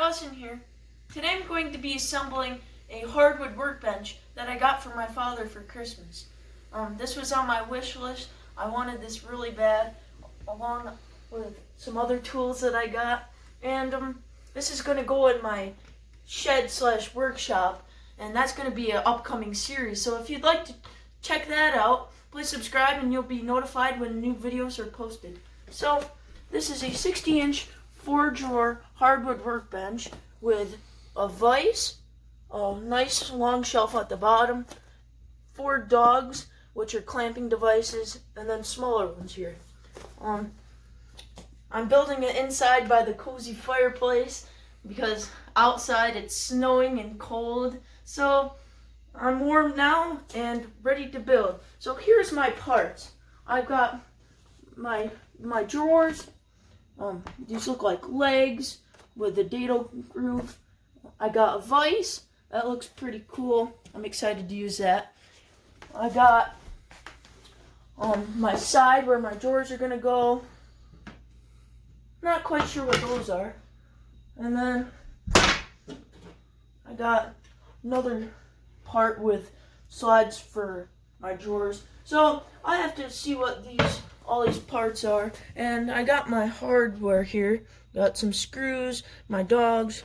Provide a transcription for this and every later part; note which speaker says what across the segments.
Speaker 1: Dawson here. Today I'm going to be assembling a hardwood workbench that I got from my father for Christmas. This was on my wish list. I wanted this really bad, along with some other tools that I got. And this is going to go in my shed/workshop, and that's going to be an upcoming series. So if you'd like to check that out, please subscribe and you'll be notified when new videos are posted. So this is a 60-inch 4-drawer hardwood workbench with a vise, a nice long shelf at the bottom, 4 dogs, which are clamping devices, and then smaller ones here. I'm building it inside by the cozy fireplace because outside it's snowing and cold. So I'm warm now and ready to build. So here's my parts. I've got my drawers. These look like legs with a dado groove. I got a vise. That looks pretty cool. I'm excited to use that. I got my side where my drawers are gonna go. Not quite sure what those are. And then I got another part with slides for my drawers. So I have to see what all these parts are. And I got my hardware here. Got some screws, my dogs,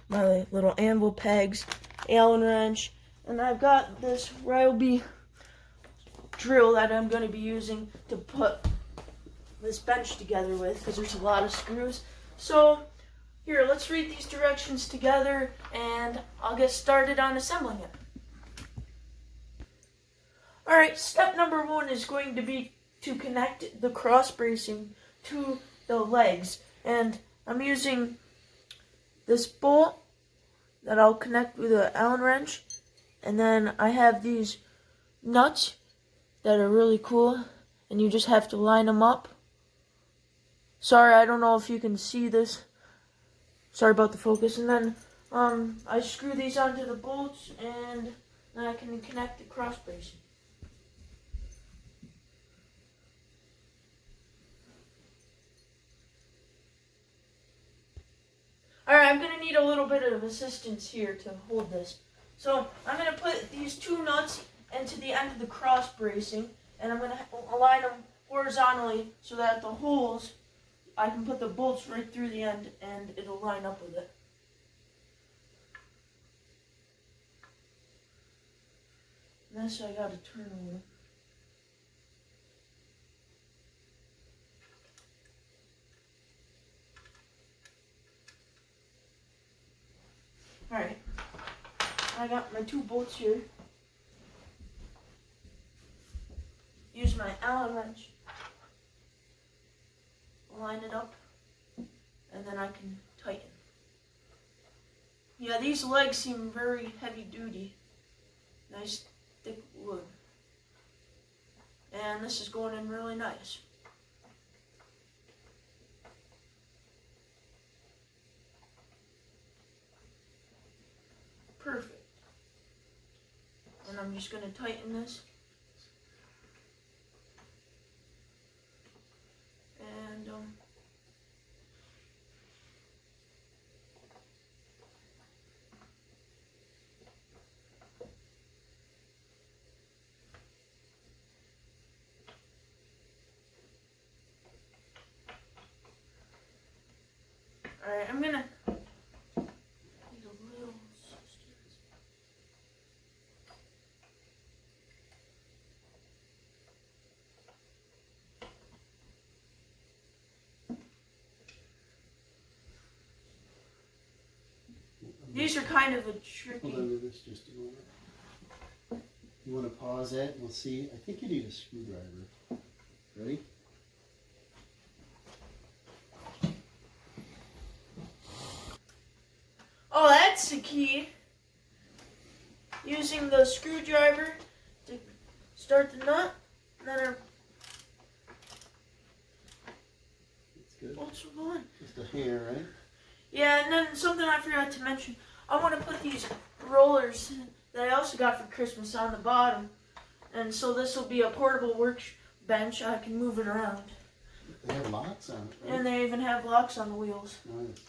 Speaker 1: my little anvil pegs, Allen wrench, and I've got this Ryobi drill that I'm going to be using to put this bench together with, because there's a lot of screws. So here, let's read these directions together and I'll get started on assembling it. Alright, step number 1 is going to be to connect the cross bracing to the legs, and I'm using this bolt that I'll connect with an Allen wrench, and then I have these nuts that are really cool, and you just have to line them up. Sorry, I don't know if you can see this. Sorry about the focus. And then I screw these onto the bolts, and then I can connect the cross bracing. Alright, I'm going to need a little bit of assistance here to hold this. So I'm going to put these 2 nuts into the end of the cross bracing, and I'm going to align them horizontally so that the holes, I can put the bolts right through the end and it'll line up with it. And this I got to turn over. Alright, I got my 2 bolts here. Use my Allen wrench, line it up, and then I can tighten. Yeah, these legs seem very heavy duty. Nice thick wood. And this is going in really nice. Perfect. And I'm just going to tighten this. And alright, I'm gonna these are kind of a tricky.
Speaker 2: Hold on to this just a moment. You want to pause it and we'll see. I think you need a screwdriver. Ready?
Speaker 1: Oh, that's the key. Using the screwdriver to start the nut, and then our bolts will go in.
Speaker 2: Just a hair, right?
Speaker 1: Yeah, and then something I forgot to mention. I want to put these rollers that I also got for Christmas on the bottom. And so this will be a portable workbench. I can move it around.
Speaker 2: They have locks on it, right?
Speaker 1: And they even have locks on the wheels.
Speaker 2: Nice.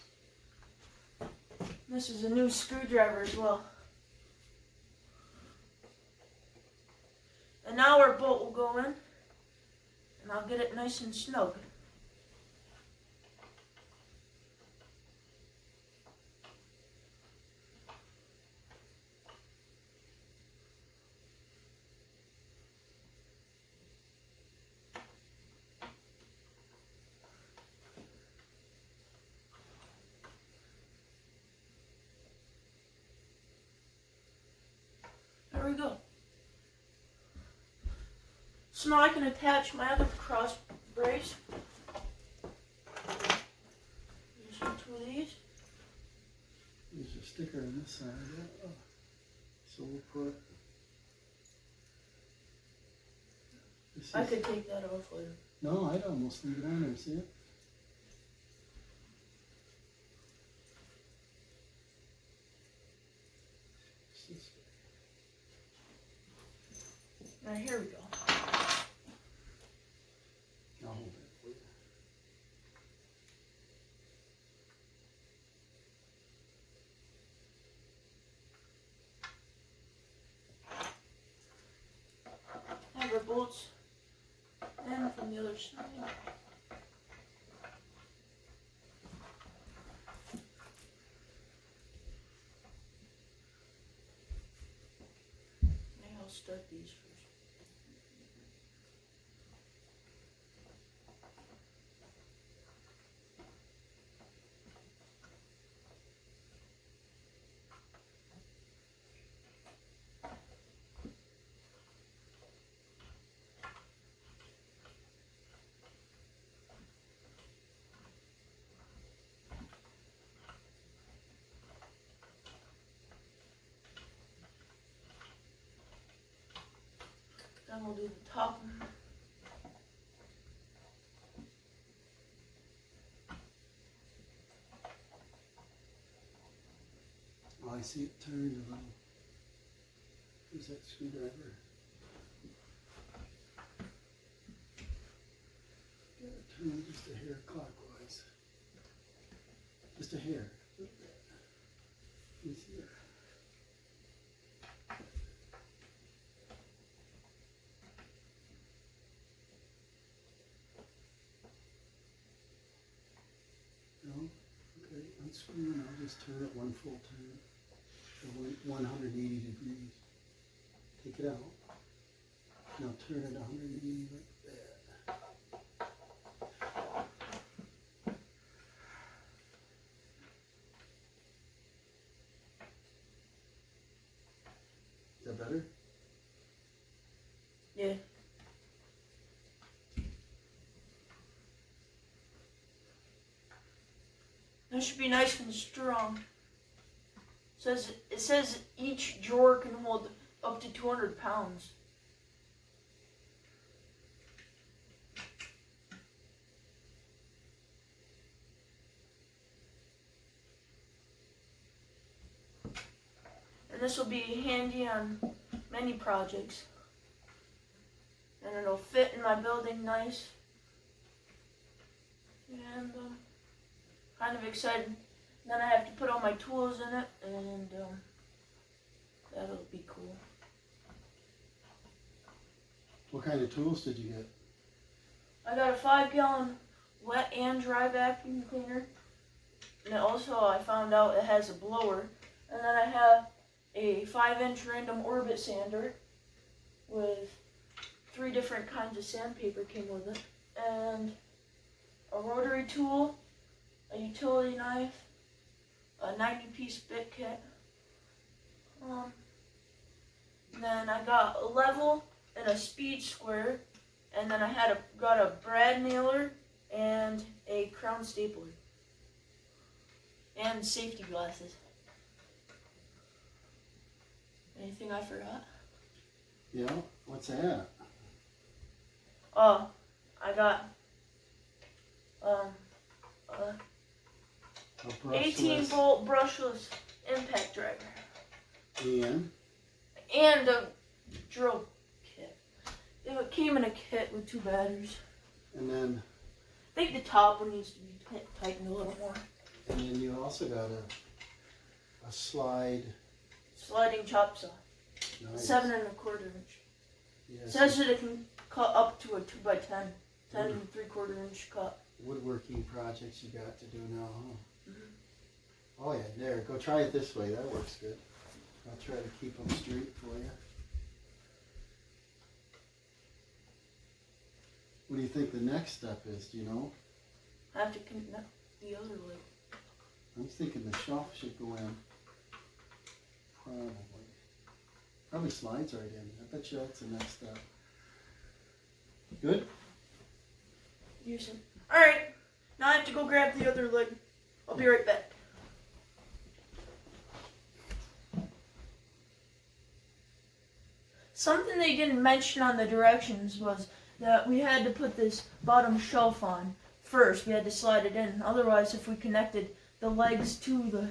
Speaker 1: This is a new screwdriver as well. And now our bolt will go in, and I'll get it nice and snug. There we go. So now I can attach my other cross brace. Just two of these.
Speaker 2: There's a sticker on this side. Yeah. So we'll put.
Speaker 1: I could take that off later.
Speaker 2: No, I'd almost leave it on there. See it?
Speaker 1: Now here we go.
Speaker 2: I'll hold it for you.
Speaker 1: Have our bolts in from the other side. Maybe I'll start these first. Then we'll do the top one.
Speaker 2: Oh, I see it turned a little. Where's that screwdriver? Gotta turn just a hair clockwise. Just a hair. Easier. No? Okay, unscrew and I'll just turn it one full turn. 180 degrees. Take it out. Now turn it 180 like that. Is that better?
Speaker 1: Yeah. That should be nice and strong. It says each drawer can hold up to 200 pounds. And this will be handy on many projects. And it'll fit in my building nice. And kind of excited. Then I have to put all my tools in it, and that'll be cool.
Speaker 2: What kind of tools did you get?
Speaker 1: I got a 5-gallon wet and dry vacuum cleaner. And also I found out it has a blower. And then I have a 5-inch random orbit sander with 3 different kinds of sandpaper came with it. And a rotary tool, a utility knife, a 90-piece bit kit. Then I got a level and a speed square, and then I got a brad nailer and a crown stapler and safety glasses. Anything I forgot?
Speaker 2: Yeah, what's that?
Speaker 1: Oh, I got
Speaker 2: A brushless.
Speaker 1: 18-volt brushless impact driver. And a drill kit. It came in a kit with 2 batteries.
Speaker 2: And then.
Speaker 1: I think the top one needs to be tightened a little more.
Speaker 2: And then you also got A sliding
Speaker 1: chop saw.
Speaker 2: Nice.
Speaker 1: 7 1/4 inch.
Speaker 2: Yes.
Speaker 1: Says that it can cut up to a 2x10, 10 3/4 inch cut.
Speaker 2: Woodworking projects you got to do now, huh?
Speaker 1: Mm-hmm.
Speaker 2: Oh yeah, there. Go try it this way. That works good. I'll try to keep them straight for you. What do you think the next step is? Do you know?
Speaker 1: I have to connect the other leg.
Speaker 2: I'm thinking the shelf should go in. Probably slides right in. I bet you that's the next step. Good?
Speaker 1: Alright, now I have to go grab the other leg. I'll be right back. Something they didn't mention on the directions was that we had to put this bottom shelf on first. We had to slide it in. Otherwise, if we connected the legs to the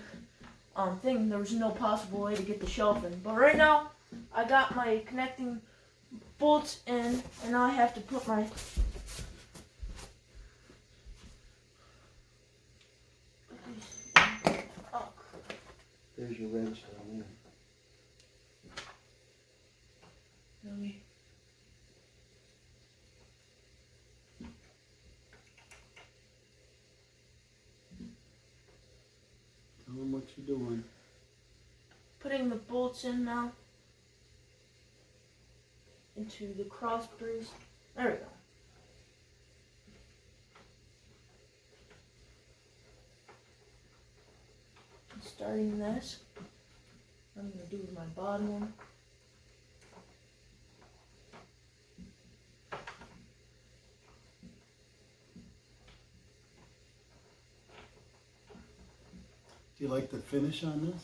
Speaker 1: thing, there was no possible way to get the shelf in. But right now, I got my connecting bolts in, and now I have to put my
Speaker 2: There's your wrench down there. Tell them what you're doing.
Speaker 1: Putting the bolts in now into the cross brace. There we go. Starting this, I'm going to do with my bottom one.
Speaker 2: Do you like the finish on this?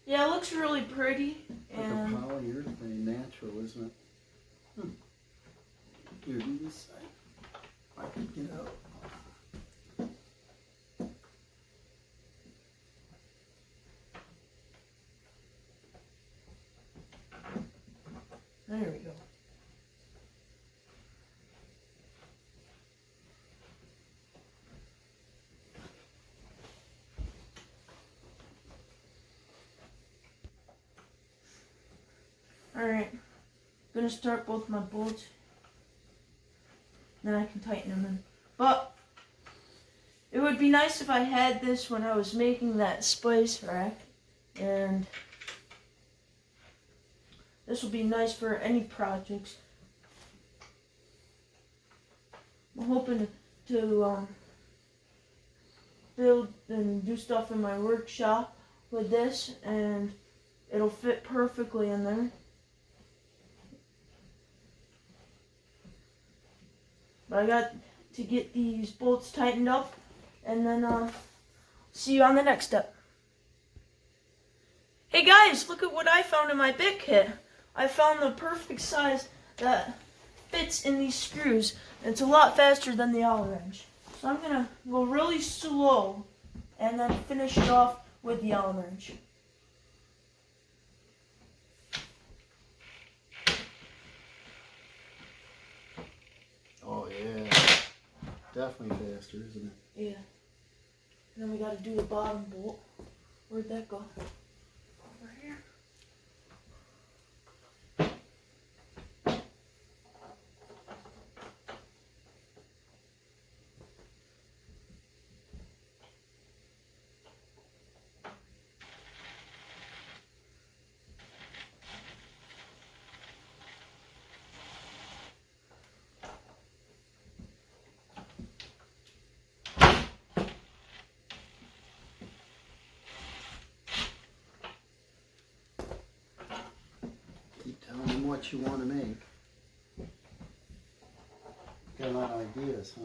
Speaker 1: Yeah, it looks really pretty.
Speaker 2: Like
Speaker 1: And
Speaker 2: a polyurethane, natural, isn't it? Here, do this side. I can get out.
Speaker 1: there we go. Alright, I'm gonna start both my bolts. Then I can tighten them in. But it would be nice if I had this when I was making that spice rack. And this will be nice for any projects. I'm hoping to build and do stuff in my workshop with this, and it'll fit perfectly in there. But I got to get these bolts tightened up, and then see you on the next step. Hey guys, look at what I found in my bit kit. I found the perfect size that fits in these screws. And it's a lot faster than the Allen wrench. So I'm gonna go really slow and then finish it off with the Allen wrench.
Speaker 2: Oh yeah, definitely faster, isn't it?
Speaker 1: Yeah. And then we gotta do the bottom bolt. Where'd that go? Over here.
Speaker 2: Tell them what you want to make. Got a lot of ideas, huh?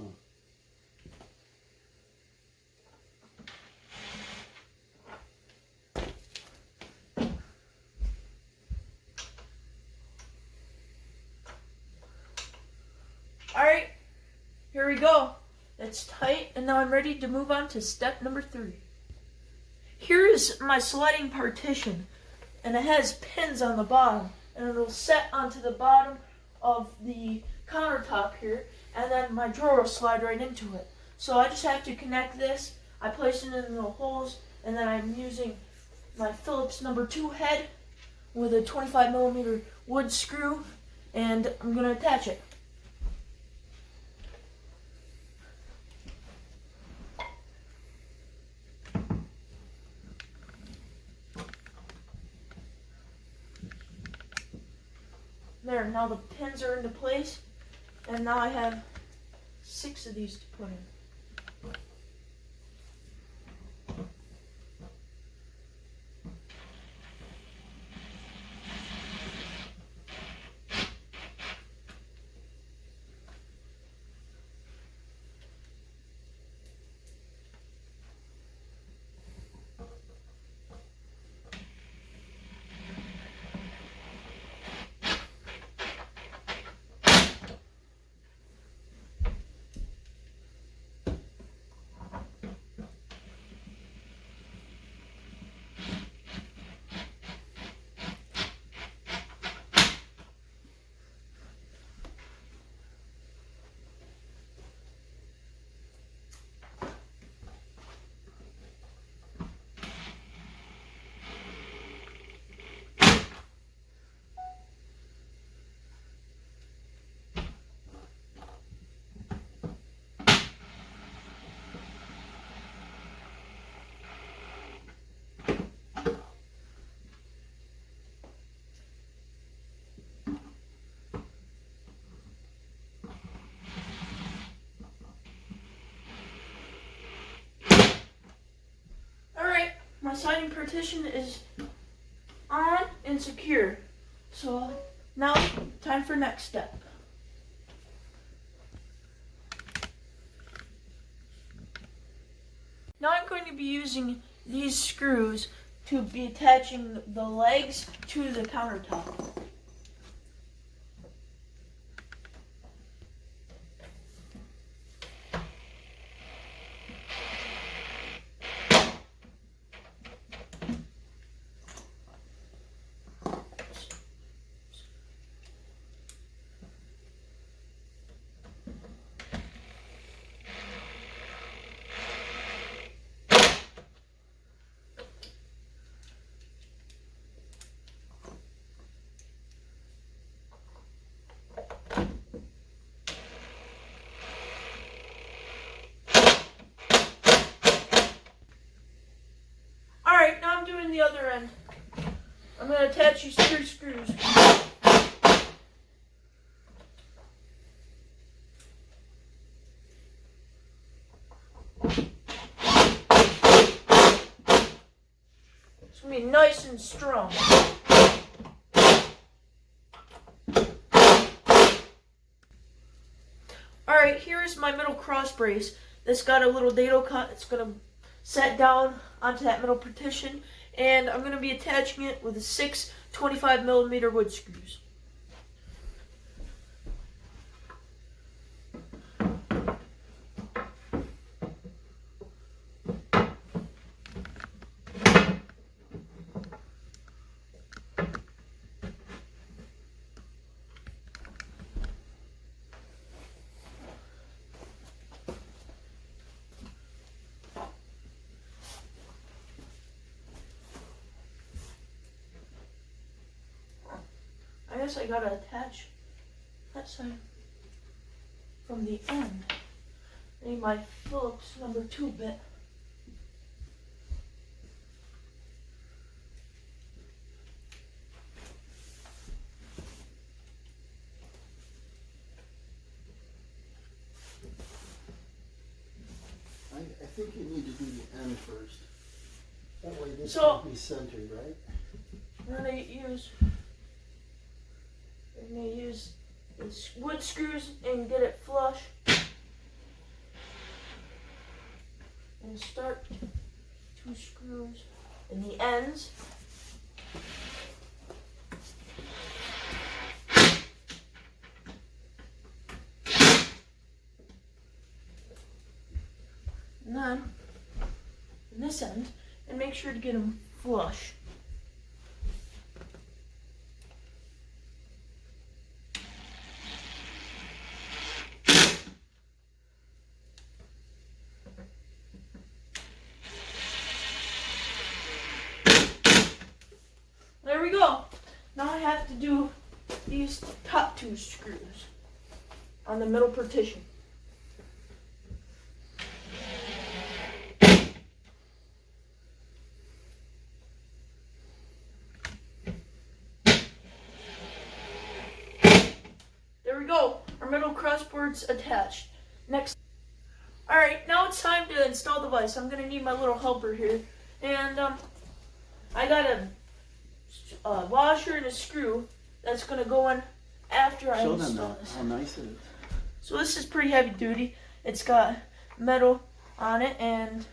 Speaker 1: Alright, here we go. It's tight, and now I'm ready to move on to step number 3. Here is my sliding partition, and it has pins on the bottom, and it'll set onto the bottom of the countertop here, and then my drawer will slide right into it. So I just have to connect this. I place it in the holes, and then I'm using my Phillips #2 head with a 25mm wood screw, and I'm going to attach it. There, now the pins are into place, and now I have 6 of these to put in. My siding partition is on and secure. So now, time for next step. Now I'm going to be using these screws to be attaching the legs to the countertop. Alright, now I'm doing the other end. I'm going to attach these 2 screws. It's going to be nice and strong. Alright, here's my middle cross brace. That's got a little dado cut. It's going to set down onto that middle partition, and I'm going to be attaching it with 6 25mm wood screws. I guess I gotta attach that side from the end. I need my Phillips #2 bit.
Speaker 2: I think you need to do the end first. That way this
Speaker 1: So-
Speaker 2: will be centered, right?
Speaker 1: I'm gonna use the wood screws and get it flush. And start 2 screws in the ends. And then in this end, and make sure to get them flush. these top two screws on the middle partition. There we go. Our middle crossboard's attached. Next. Alright, now it's time to install the vise. I'm going to need my little helper here. And I got a washer and a screw that's going to go in after I install this.
Speaker 2: How nice it is.
Speaker 1: So this is pretty heavy duty. It's got metal on it, and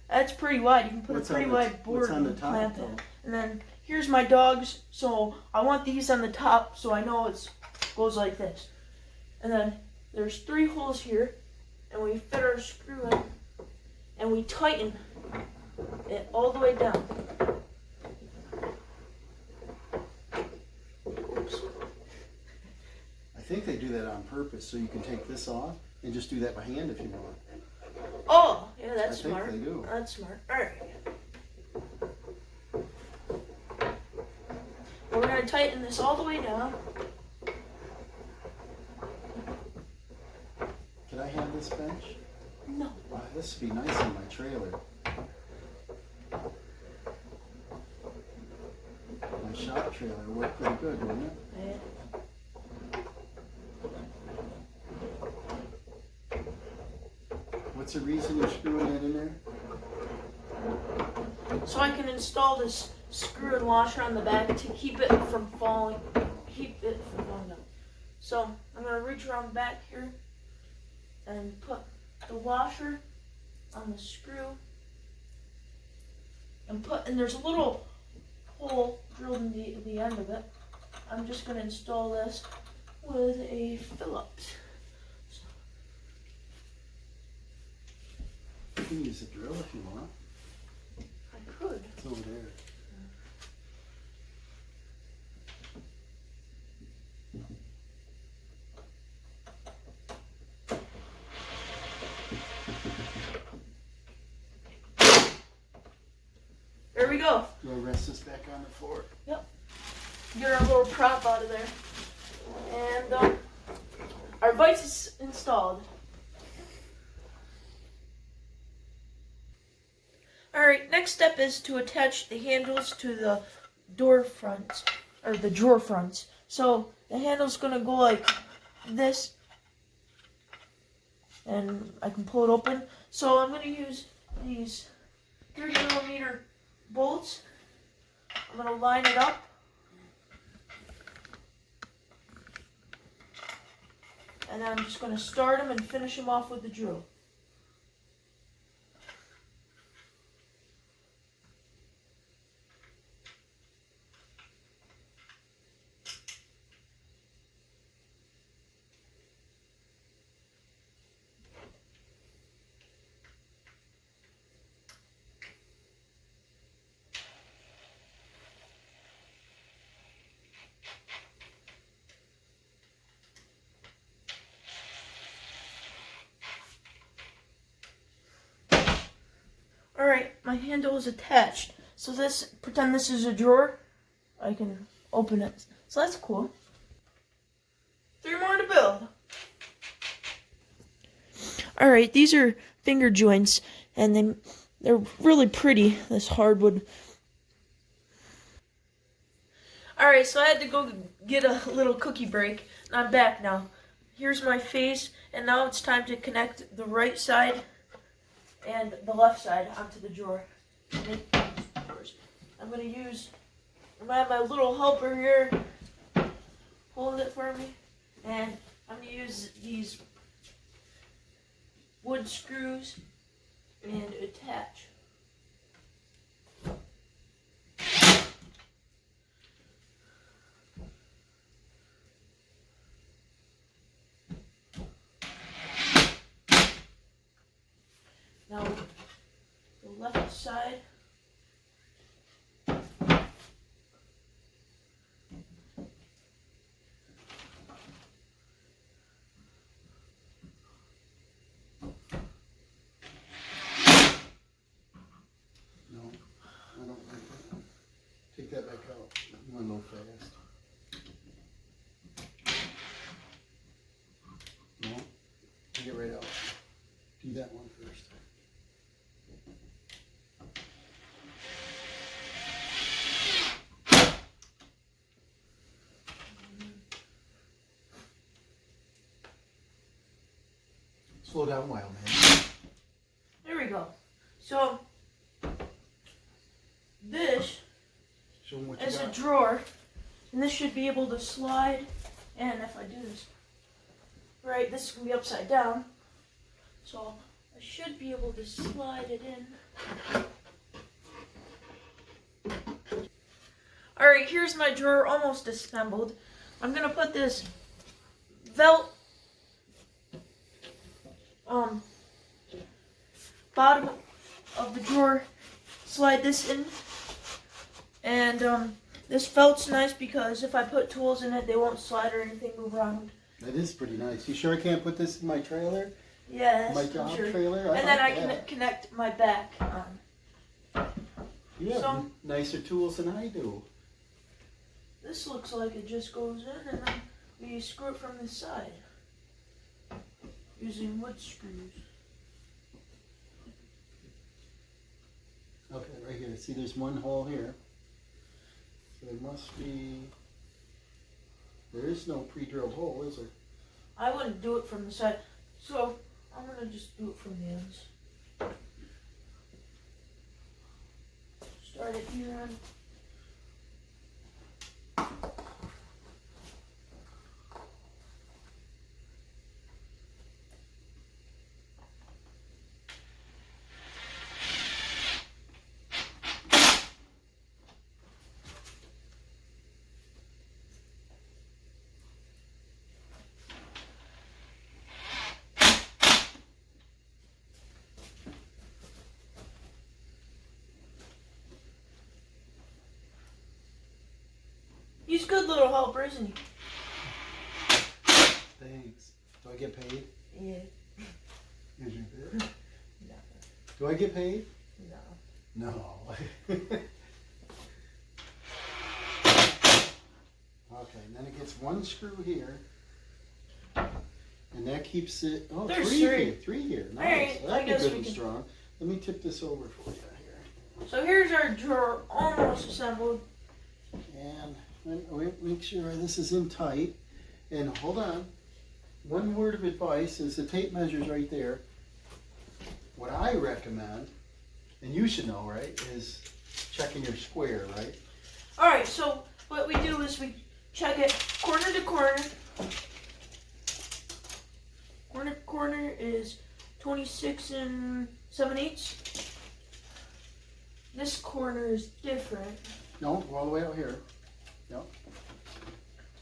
Speaker 1: that's pretty wide. You can put a pretty wide board and plant it. And then here's my dogs. So I want these on the top so I know it goes like this. And then there's 3 holes here, and we fit our screw in, and we tighten it all the way down. Oops.
Speaker 2: I think they do that on purpose so you can take this off and just do that by hand if you want.
Speaker 1: Oh, yeah, that's smart.
Speaker 2: I think they do.
Speaker 1: That's smart. All right. Well, we're going to tighten this all the way down.
Speaker 2: Can I have this bench?
Speaker 1: No.
Speaker 2: Wow, this would be nice in my trailer. My shop trailer would work pretty good, wouldn't it?
Speaker 1: Yeah.
Speaker 2: What's the reason you're screwing that in there?
Speaker 1: So I can install this screw and washer on the back to keep it from falling. Keep it from falling down. So I'm going to reach around the back here and put the washer on the screw. And there's a little hole drilled in the end of it. I'm just going to install this with a Phillips.
Speaker 2: You can use a drill if you want.
Speaker 1: I could.
Speaker 2: It's over there.
Speaker 1: There we go.
Speaker 2: We'll rest this back on the floor.
Speaker 1: Yep. Get our little prop out of there. And our vise is installed. Alright, next step is to attach the handles to the door fronts, or the drawer fronts. So the handle's going to go like this, and I can pull it open. So I'm going to use these 3mm bolts. I'm going to line it up. And then I'm just going to start them and finish them off with the drill. Alright, my handle is attached. So pretend this is a drawer. I can open it. So that's cool. 3 more to build. Alright, these are finger joints, and they're really pretty, this hardwood. Alright, so I had to go get a little cookie break. I'm back now. Here's my face, and now it's time to connect the right side and the left side onto the drawer. I'm going to have my little helper here hold it for me, and I'm going to use these wood screws and attach. Now, the left side.
Speaker 2: No, I don't like that. Take that back out. I'm going a little fast. Slow down, wild man.
Speaker 1: There we go. So this
Speaker 2: Show 'em what you
Speaker 1: is a
Speaker 2: got.
Speaker 1: drawer, and this should be able to slide. And if I do this right, this is gonna be upside down. So I should be able to slide it in. Alright, here's my drawer almost assembled. I'm gonna put this felt bottom of the drawer, slide this in, and this felt's nice because if I put tools in it, they won't slide or anything move around.
Speaker 2: That is pretty nice. You sure I can't put this in my trailer?
Speaker 1: Yes,
Speaker 2: My
Speaker 1: I'm
Speaker 2: job
Speaker 1: sure.
Speaker 2: trailer?
Speaker 1: And then I
Speaker 2: like
Speaker 1: can
Speaker 2: that.
Speaker 1: connect my back on.
Speaker 2: You have
Speaker 1: So-
Speaker 2: nicer tools than I do.
Speaker 1: This looks like it just goes in, and then we screw it from the side using wood screws.
Speaker 2: Okay, right here. See, there's one hole here. So there must be. There is no pre-drilled hole, is there?
Speaker 1: I wouldn't do it from the side, so I'm gonna just do it from the ends. Start it here on. He's a good little helper, isn't he?
Speaker 2: Thanks. Do I get paid?
Speaker 1: Yeah.
Speaker 2: Is you good?
Speaker 1: No.
Speaker 2: Do I get paid?
Speaker 1: No.
Speaker 2: No. Okay, and then it gets one screw here. And that keeps it. Oh,
Speaker 1: There's
Speaker 2: three
Speaker 1: three.
Speaker 2: here. Three here. Nice.
Speaker 1: Alright, I
Speaker 2: That'd be
Speaker 1: guess
Speaker 2: good
Speaker 1: we
Speaker 2: and
Speaker 1: can-
Speaker 2: strong. Let me tip this over for you here.
Speaker 1: So here's our drawer almost assembled.
Speaker 2: And make sure this is in tight. And hold on. One word of advice is the tape measure's right there. What I recommend, and you should know, right, is checking your square, right?
Speaker 1: Alright, so what we do is we check it corner to corner. Corner to corner is 26 and 7/8. This corner is different.
Speaker 2: No, go all the way out here. No.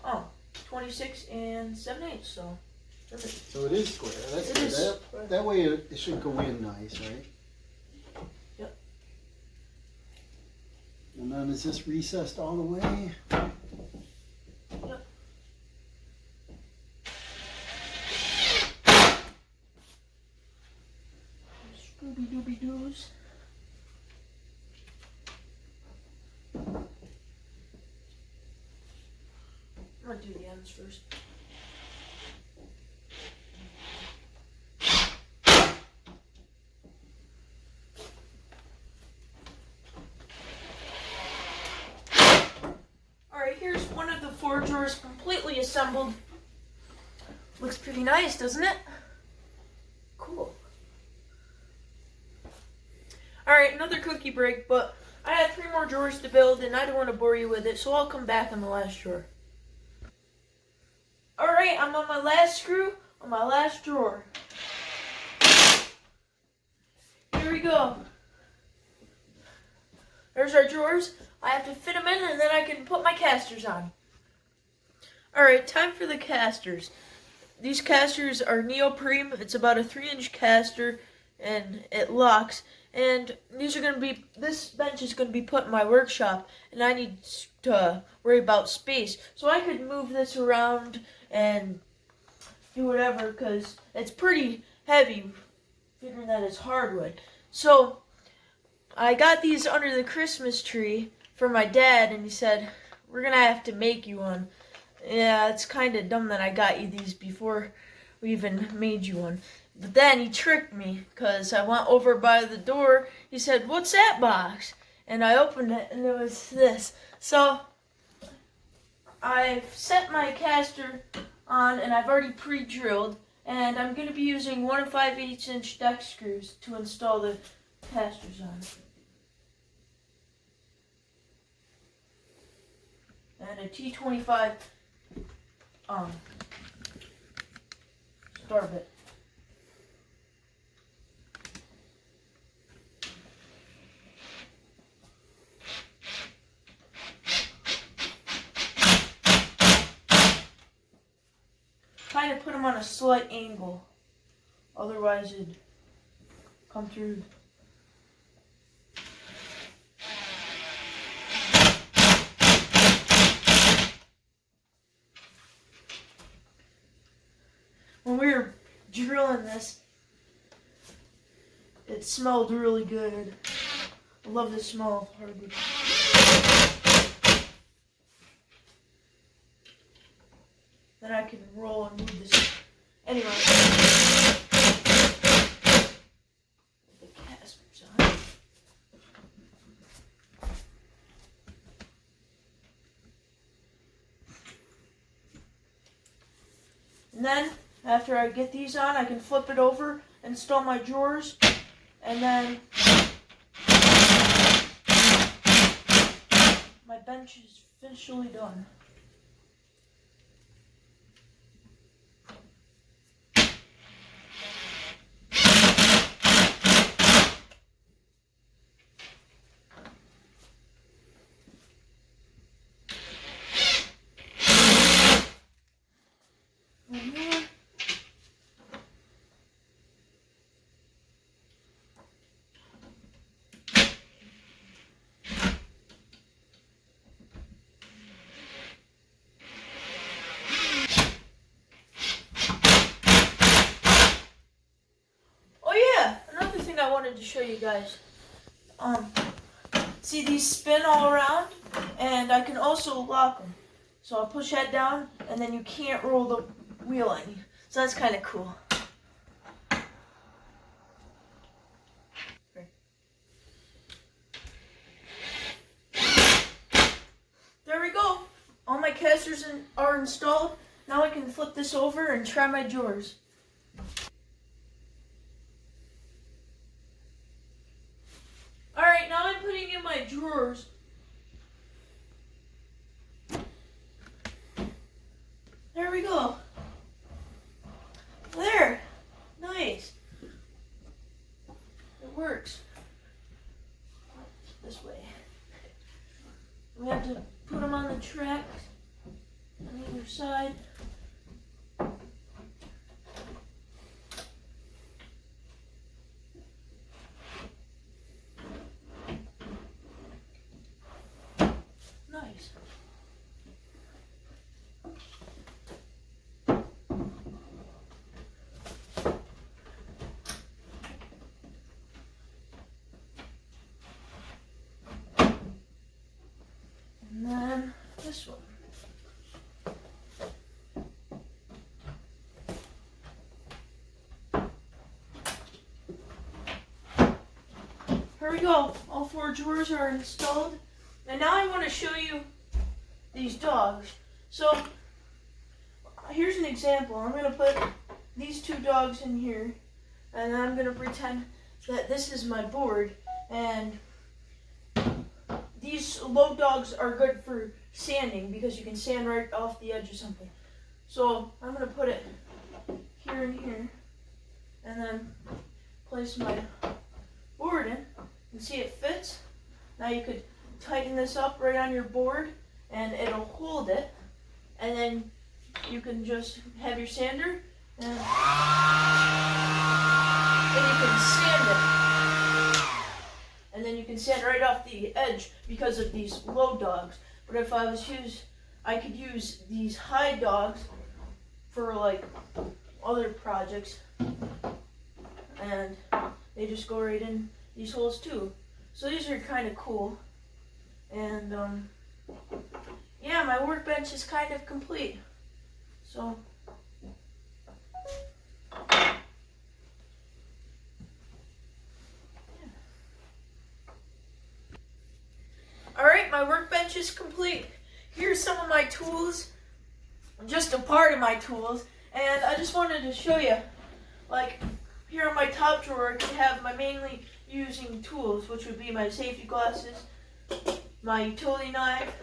Speaker 1: Oh, 26 and 7/8, so perfect.
Speaker 2: So it is square. That's
Speaker 1: It
Speaker 2: good.
Speaker 1: is.
Speaker 2: That way it should go in nice, right?
Speaker 1: Yep.
Speaker 2: And then is this recessed all the way?
Speaker 1: Yep. Scooby Dooby Doos. I'm gonna do the ends first. Alright, here's one of the 4 drawers completely assembled. Looks pretty nice, doesn't it? Cool. Alright, another cookie break, but I had 3 more drawers to build and I don't want to bore you with it, so I'll come back on the last drawer. Alright, I'm on my last screw, on my last drawer. Here we go. There's our drawers. I have to fit them in and then I can put my casters on. Alright, time for the casters. These casters are neoprene. It's about a 3-inch caster and it locks. And these are this bench is going to be put in my workshop and I need to worry about space. So I could move this around and do whatever because it's pretty heavy, figuring that it's hardwood. So I got these under the Christmas tree for my dad and he said, we're going to have to make you one. Yeah, it's kind of dumb that I got you these before we even made you one. But then he tricked me because I went over by the door. He said, "What's that box?" And I opened it and it was this. So I've set my caster on and I've already pre-drilled, and I'm going to be using 1 5/8" deck screws to install the casters on. And a T25 star bit. Kind of put them on a slight angle, otherwise it'd come through. When we were drilling this, it smelled really good. I love the smell of hardwood. Then I can roll and move this. Anyway, the casters on. And then, after I get these on, I can flip it over, install my drawers, and then my bench is officially done. I wanted to show you guys. See, these spin all around, and I can also lock them. So I'll push that down, and then you can't roll the wheel any. So that's kind of cool. There we go. All my casters are installed. Now I can flip this over and try my drawers. Alright, now I'm putting in my drawers. There we go. There. Nice. It works. This way. We have to put them on the tracks on either side. Nice. And then this one. Here we go. All 4 drawers are installed. And now I want to show you these dogs. So here's an example. I'm going to put these 2 dogs in here, and I'm going to pretend that this is my board, and these low dogs are good for sanding because you can sand right off the edge of something. So I'm going to put it here and here, and then place my board in. You see it fits. Now you could tighten this up right on your board and it'll hold it, and then you can just have your sander and you can sand it, and then you can sand right off the edge because of these low dogs. But if I could use these high dogs for like other projects, and they just go right in these holes too. So these are kind of cool. And yeah, my workbench is kind of complete. So is complete. Here's some of my tools, just a part of my tools, and I just wanted to show you, like here on my top drawer I can have my mainly using tools, which would be my safety glasses, my utility knife,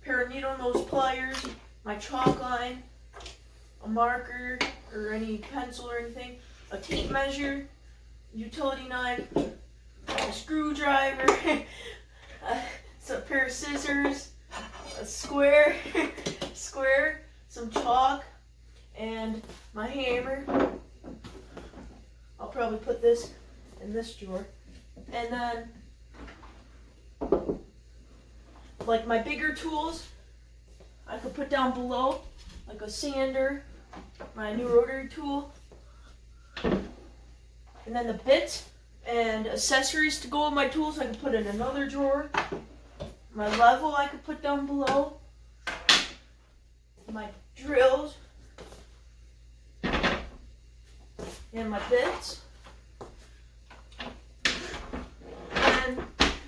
Speaker 1: pair of needle nose pliers, my chalk line, a marker or any pencil or anything, a tape measure, utility knife, a screwdriver, a pair of scissors, a square, some chalk, and my hammer. I'll probably put this in this drawer. And then, like my bigger tools, I could put down below, like a sander, my new rotary tool, and then the bits and accessories to go with my tools I could put in another drawer. My level I could put down below. My drills and my bits. And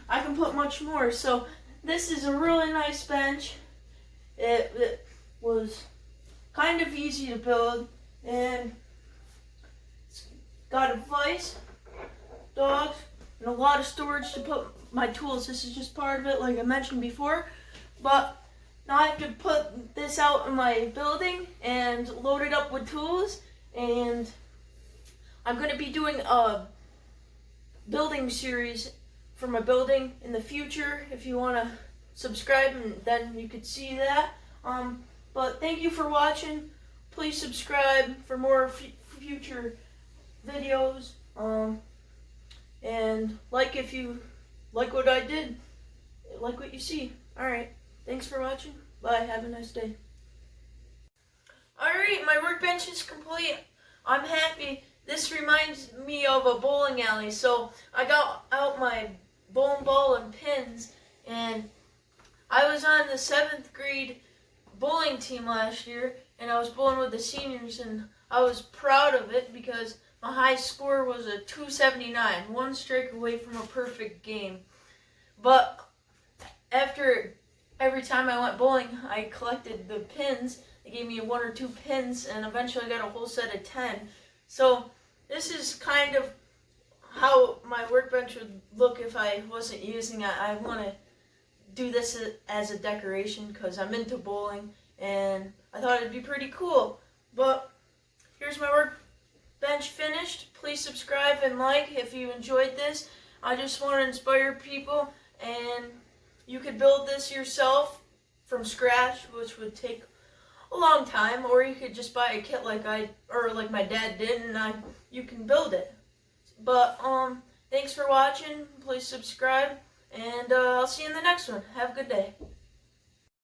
Speaker 1: I can put much more. So this is a really nice bench. It was kind of easy to build, and it's got a vise, dogs, and a lot of storage to put my tools. This is just part of it, like I mentioned before. But now I have to put this out in my building and load it up with tools, and I'm going to be doing a building series for my building in the future. If you want to subscribe, and then you could see that. But thank you for watching. Please subscribe for more future videos. And like if you like what I did, like what you see. Alright, thanks for watching. Bye, have a nice day. Alright, my workbench is complete. I'm happy. This reminds me of a bowling alley. So I got out my bowling ball and pins, and I was on the 7th grade bowling team last year, and I was bowling with the seniors, and I was proud of it because my high score was a 279, one strike away from a perfect game. But after every time I went bowling, I collected the pins. They gave me 1 or 2 pins, and eventually I got a whole set of 10. So this is kind of how my workbench would look if I wasn't using it. I want to do this as a decoration because I'm into bowling, and I thought it'd be pretty cool. But here's my workbench finished. Please subscribe and like if you enjoyed this. I just want to inspire people, and you could build this yourself from scratch, which would take a long time, or you could just buy a kit like my dad did, and you can build it. But thanks for watching. Please subscribe, and I'll see you in the next one. Have a good day.